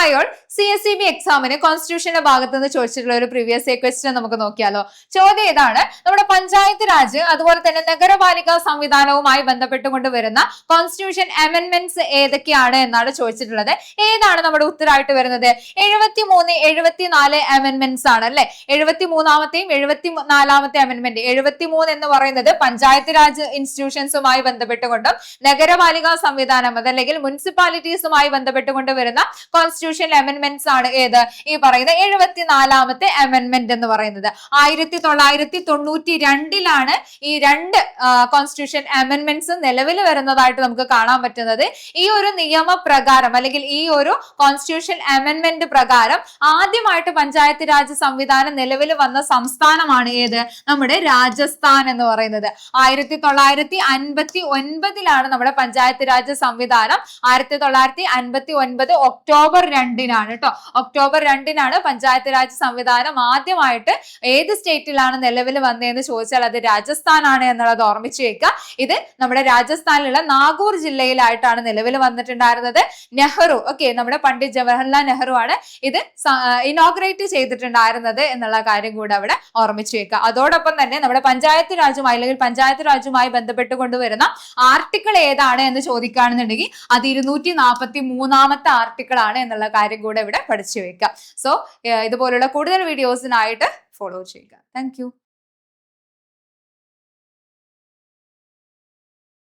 Hi all CSEB എക്സാമിന് കോൺസ്റ്റിറ്റ്യൂഷന്റെ ഭാഗത്ത് നിന്ന് ചോദിച്ചിട്ടുള്ള ഒരു പ്രീവിയസ് ക്വസ്റ്റ്യൻ നമുക്ക് നോക്കിയാലോ. ചോദ്യം ഇതാണ്, നമ്മുടെ പഞ്ചായത്ത് രാജ് അതുപോലെ തന്നെ നഗരപാലിക സംവിധാനവുമായി ബന്ധപ്പെട്ടുകൊണ്ട് വരുന്ന കോൺസ്റ്റിറ്റ്യൂഷൻ അമെന്റ്മെന്റ്സ് ഏതൊക്കെയാണ് എന്നാണ് ചോദിച്ചിട്ടുള്ളത്. ഏതാണ് നമ്മുടെ ഉത്തരമായിട്ട് വരുന്നത്? 73, 74 അമെന്റ്മെന്റ്സ് ആണ് അല്ലെ. 73ാമത്തെയും 74ാമത്തെ അമെന്റ്മെന്റ്. 73 എന്ന് പറയുന്നത് പഞ്ചായത്ത് രാജ് ഇൻസ്റ്റിറ്റ്യൂഷൻസുമായി ബന്ധപ്പെട്ടുകൊണ്ടും നഗരപാലിക സംവിധാനം അതല്ലെങ്കിൽ മുനിസിപ്പാലിറ്റീസുമായി ബന്ധപ്പെട്ടുകൊണ്ട് വരുന്ന കോൺസ്റ്റിറ്റ്യൂഷൻ അമെന്റ്മെന്റ്സ് ആണ് ഏത്? ഈ പറയുന്ന 74ാമത്തെ അമെന്റ്മെന്റ് എന്ന് പറയുന്നത്. 1992 ഈ രണ്ട് കോൺസ്റ്റിറ്റ്യൂഷൻ അമെന്റ്മെന്റ്സ് നിലവിൽ വരുന്നതായിട്ട് നമുക്ക് കാണാൻ പറ്റുന്നത്. ഈ ഒരു നിയമപ്രകാരം അല്ലെങ്കിൽ ഈ ഒരു കോൺസ്റ്റിറ്റ്യൂഷൻ അമെന്റ്മെന്റ് പ്രകാരം ആദ്യമായിട്ട് പഞ്ചായത്ത് രാജ് സംവിധാനം നിലവിൽ വന്ന സംസ്ഥാനമാണ് ഏത്? നമ്മുടെ രാജസ്ഥാൻ എന്ന് പറയുന്നത്. 1959 നമ്മുടെ പഞ്ചായത്ത് രാജ് സംവിധാനം 1959 ഒക്ടോബർ 2 കേട്ടോ. ഒക്ടോബർ 2 പഞ്ചായത്ത് രാജ് സംവിധാനം ആദ്യമായിട്ട് ഏത് സ്റ്റേറ്റിലാണ് നിലവിൽ വന്നതെന്ന് ചോദിച്ചാൽ അത് രാജസ്ഥാൻ ആണ് എന്നുള്ളത് ഓർമ്മിച്ചു വെക്കുക. ഇത് നമ്മുടെ രാജസ്ഥാനിലുള്ള നാഗൂർ ജില്ലയിലായിട്ടാണ് നിലവിൽ വന്നിട്ടുണ്ടായിരുന്നത്. നെഹ്റു, നമ്മുടെ പണ്ഡിറ്റ് ജവഹർലാൽ നെഹ്റു ആണ് ഇത് ഇനോഗ്രേറ്റ് ചെയ്തിട്ടുണ്ടായിരുന്നത് എന്നുള്ള കാര്യം കൂടെ അവിടെ ഓർമ്മിച്ചു വെക്കുക. അതോടൊപ്പം തന്നെ നമ്മുടെ പഞ്ചായത്ത് രാജുമായി അല്ലെങ്കിൽ പഞ്ചായത്ത് രാജുമായി ബന്ധപ്പെട്ട് കൊണ്ടുവരുന്ന ആർട്ടിക്കിൾ ഏതാണ് എന്ന് ചോദിക്കുകയാണെന്നുണ്ടെങ്കിൽ അത് 243ാമത്തെ ആർട്ടിക്കിൾ ആണ് എന്നുള്ള കാര്യം കൂടെ ഇവിടെ പഠിച്ചു വെക്കുക. സോ ഇതുപോലുള്ള കൂടുതൽ വീഡിയോസിനായിട്ട് ഫോളോ ചെയ്യുക. താങ്ക്